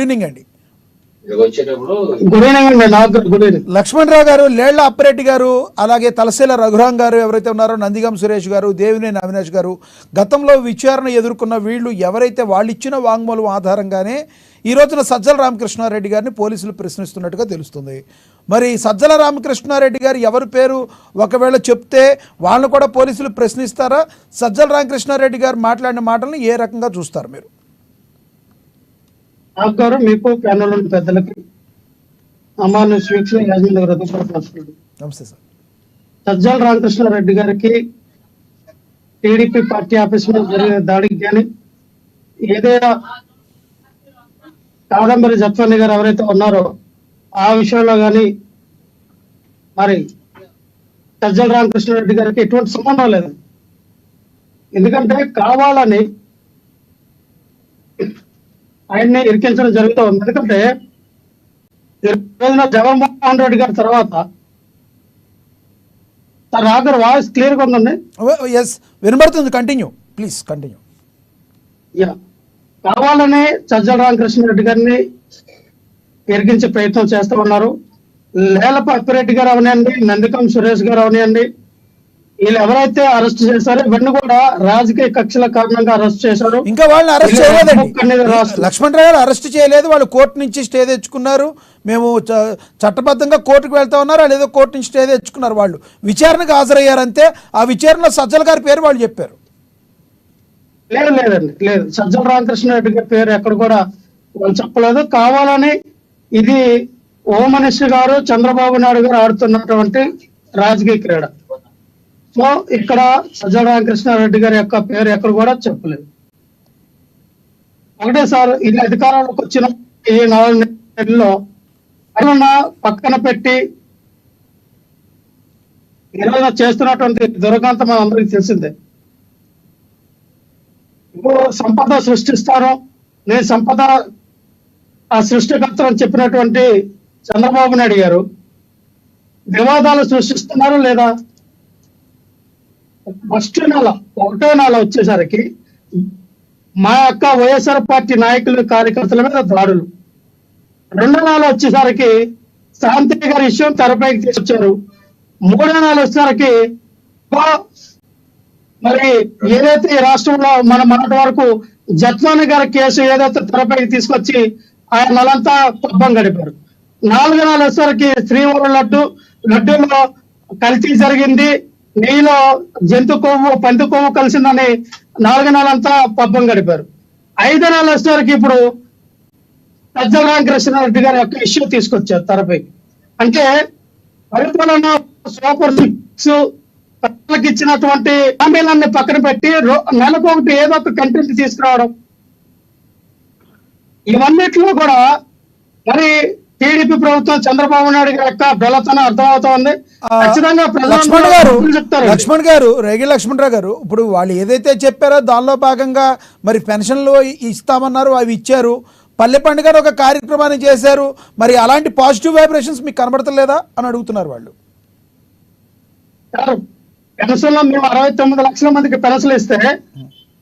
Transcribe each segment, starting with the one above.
Evening అండి. లక్ష్మణరావు గారు, లేళ్ల అప్పిరెడ్డి గారు, అలాగే తలసేల రఘురాం గారు ఎవరైతే ఉన్నారో, నందిగం సురేష్ గారు, దేవినేని అవినాష్ గారు, గతంలో విచారణ ఎదుర్కొన్న వీళ్ళు ఎవరైతే వాళ్ళు ఇచ్చిన వాంగ్మూలం ఆధారంగానే ఈ రోజున సజ్జల రామకృష్ణారెడ్డి గారిని పోలీసులు ప్రశ్నిస్తున్నట్టుగా తెలుస్తుంది. మరి సజ్జల రామకృష్ణారెడ్డి గారు ఎవరి పేరు ఒకవేళ చెప్తే వాళ్ళని కూడా పోలీసులు ప్రశ్నిస్తారా? సజ్జల రామకృష్ణారెడ్డి గారు మాట్లాడిన మాటలను ఏ రకంగా చూస్తారు మీరు? గారు, మీకు ప్యానల్ పెద్దలకి అమాన్య స్వీక్ష నమస్తే సార్. సజ్జల రామకృష్ణారెడ్డి గారికి టీడీపీ పార్టీ ఆఫీస్ మీద జరిగిన దాడికి కానీ, ఏదైనా కాదంబరి జత్వాని గారు ఎవరైతే ఉన్నారో ఆ విషయంలో కానీ మరి సజ్జల రామకృష్ణారెడ్డి గారికి ఎటువంటి సంబంధం లేదు. ఎందుకంటే కావాలని ఆయన్ని ఇరికించడం జరుగుతూ ఉంది. ఎందుకంటే జగన్మోహన్ రెడ్డి గారి తర్వాత రాగర్ వాయిస్ క్లియర్ గా ఉందండి. వినబడుతుంది, కంటిన్యూ ప్లీజ్ కంటిన్యూ. కావాలని సజ్జల రామకృష్ణారెడ్డి గారిని ఇరికించే ప్రయత్నం చేస్తూ ఉన్నారు. లేలప అప్పిరెడ్డి గారు అవనియండి, నందికం సురేష్ గారు అవనియండి, వీళ్ళు ఎవరైతే అరెస్ట్ చేశారో ఇవన్నీ కూడా రాజకీయ కక్షల కారణంగా అరెస్ట్ చేశారు. ఇంకా వాళ్ళని అరెస్ట్ చేయలేదండి. లక్ష్మణరావు గారు అరెస్ట్ చేయలేదు, వాళ్ళు కోర్టు నుంచి స్టే తెచ్చుకున్నారు. మేము చట్టబద్ధంగా కోర్టుకు వెళ్తా ఉన్నారు, వాళ్ళు ఏదో కోర్టు నుంచి స్టే తెచ్చుకున్నారు. వాళ్ళు విచారణకు హాజరయ్యారంతే. ఆ విచారణలో సజ్జల గారి పేరు వాళ్ళు చెప్పారు. లేదండి, లేదు. సజ్జల రామకృష్ణారెడ్డి గారి పేరు ఎక్కడ కూడా వాళ్ళు చెప్పలేదు. కావాలని ఇది హోమ్ మినిస్టర్ గారు చంద్రబాబు నాయుడు గారు ఆడుతున్నటువంటి రాజకీయ క్రీడ. సో ఇక్కడ సజ్జల రామకృష్ణారెడ్డి గారి యొక్క పేరు ఎక్కడ కూడా చెప్పలేదు. ఒకటే సార్, ఇది అధికారంలోకి వచ్చిన ఈ 4 నెలల్లో పక్కన పెట్టి ఈరోజు చేస్తున్నటువంటి దుర్గంతం మన అందరికీ తెలిసిందే. ఇప్పుడు సంపద సృష్టిస్తాను, నేను సంపద ఆ సృష్టికర్త అని చెప్పినటువంటి చంద్రబాబు నాయుడు గారు వివాదాలు సృష్టిస్తున్నారు లేదా? ఫస్ట్ నెల 1వ నెల వచ్చేసరికి మా యొక్క వైఎస్ఆర్ పార్టీ నాయకులు కార్యకర్తల మీద దాడులు, 2వ నెల వచ్చేసరికి శాంతి గారి విషయం తెరపైకి తీసుకొచ్చారు, 3వ నెల వచ్చేసరికి మరి ఏదైతే ఈ రాష్ట్రంలో మన మొన్నటి వరకు జత్వాని గారి కేసు ఏదైతే తెరపైకి తీసుకొచ్చి ఆయన నెలంతా పబ్బం గడిపారు. 4వ నెల వచ్చేసరికి శ్రీవారి లడ్డూలో కల్తీ జరిగింది, నెయ్యిలో జంతు కొవ్వు పంది కొవ్వు కలిసిందని 4వ నెలంతా పబ్బం గడిపారు. 5వ నెల వచ్చేసరికి ఇప్పుడు సజ్జల రామకృష్ణారెడ్డి గారి యొక్క ఇష్యూ తీసుకొచ్చారు తెరపైకి. అంటే పరిపాలన సూపర్ సిక్స్ ప్రజలకు ఇచ్చినటువంటి హామీలన్నీ పక్కన పెట్టి నెలకొకటి ఏదో ఒక కంటెంట్ తీసుకురావడం, ఇవన్నిట్లో కూడా మరి టీడీపీ ప్రభుత్వం చంద్రబాబు నాయుడు గారి యొక్క బలతనం అర్థమవుతోంది. ఖచ్చితంగా లక్ష్మణ్ గారు, రేగి లక్ష్మణరావు గారు, ఇప్పుడు వాళ్ళు ఏదైతే చెప్పారో దానిలో భాగంగా మరి పెన్షన్లు ఇస్తామన్నారు, అవి ఇచ్చారు. పల్లె పండుగ ఒక కార్యక్రమాన్ని చేశారు. మరి అలాంటి పాజిటివ్ వైబ్రేషన్స్ మీకు కనబడతలేదా అని అడుగుతున్నారు వాళ్ళు. పెన్షన్లో మేము 69 లక్షల మందికి పెన్షన్లు ఇస్తే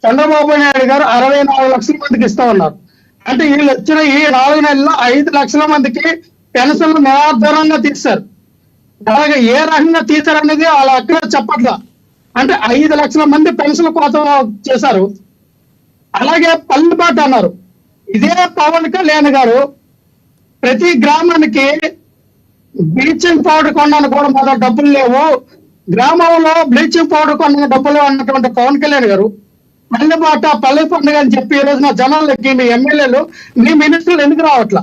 చంద్రబాబు నాయుడు గారు 64 లక్షల మందికి ఇస్తా ఉన్నారు. అంటే వీళ్ళు వచ్చిన ఈ 4 నెలల్లో 5 లక్షల మందికి పెన్షన్లు నిరాధారంగా తీశారు. అలాగే ఏ రకంగా తీశారనేది వాళ్ళ అక్కడ చెప్పట్లా. అంటే 5 లక్షల మంది పెన్షన్ల కోసం చేశారు. అలాగే పల్లెపాటు అన్నారు. ఇదే పవన్ కళ్యాణ్ గారు ప్రతి గ్రామానికి బ్లీచింగ్ పౌడర్ కొనడానికి కూడా మొదటి డబ్బులు లేవు, గ్రామంలో బ్లీచింగ్ పౌడర్ కొన్న డబ్బులు అన్నటువంటి పవన్ కళ్యాణ్ గారు పల్లె పండుగ అని చెప్పి ఈ రోజున జనాలకి మీ ఎమ్మెల్యేలు మీ మినిస్టర్లు ఎందుకు రావట్లా?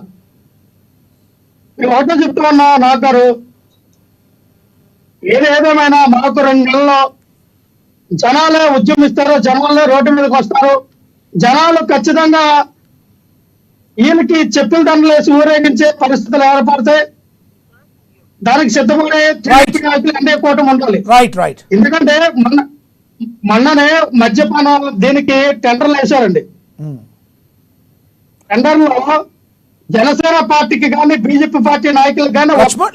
మేము ఒకటో చెప్తా ఉన్నా నాకు గారు, ఏదేమైనా మాకు 2 నెలల్లో జనాలే ఉద్యమిస్తారు, జనాలే రోడ్డు మీదకి వస్తారు, జనాలు ఖచ్చితంగా వీళ్ళకి చెప్పుల దండలేసి ఊరేగించే పరిస్థితులు ఏర్పడతాయి. దానికి సిద్ధమనే నాయకులు అనే కూటమి ఉండాలి. ఎందుకంటే మొన్ననే మద్యపానం దీనికి టెండర్లు వేశారండి. టెండర్లో జనసేన పార్టీకి కానీ బీజేపీ పార్టీ నాయకులకు కానీ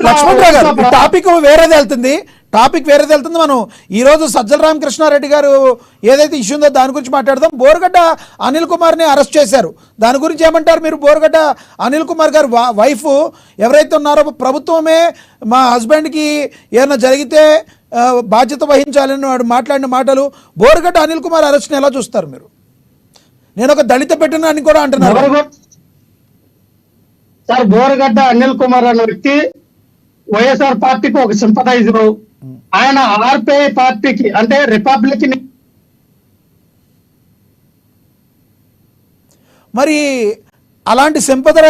లక్ష్మణరావు గారు ఈ టాపిక్ వేరేది వెళ్తుంది మనం ఈ రోజు సజ్జల రామకృష్ణారెడ్డి గారు ఏదైతే ఇష్యూ ఉందో దాని గురించి మాట్లాడదాం. బోరగడ్డ అనిల్ కుమార్ని అరెస్ట్ చేశారు, దాని గురించి ఏమంటారు మీరు? బోరగడ్డ అనిల్ కుమార్ గారు వైఫ్ ఎవరైతే ఉన్నారో ప్రభుత్వమే మా హస్బెండ్కి ఏమైనా జరిగితే బాధ్యత వహించాలని వాడు మాట్లాడిన మాటలు, బోరగడ్డ అనిల్ కుమార్ అరెస్ట్ని ఎలా చూస్తారు మీరు? నేను ఒక దళిత పెట్టిన అని కూడా అంటున్నారు సార్. బోరగడ్డ అనిల్ కుమార్ అనే వ్యక్తి వైఎస్ఆర్ పార్టీకి ఒక సింపథైజరు. ఆయన ఆర్పిఐ పార్టీకి అంటే రిపబ్లిక్ మరి అలాంటి సింపథైజర్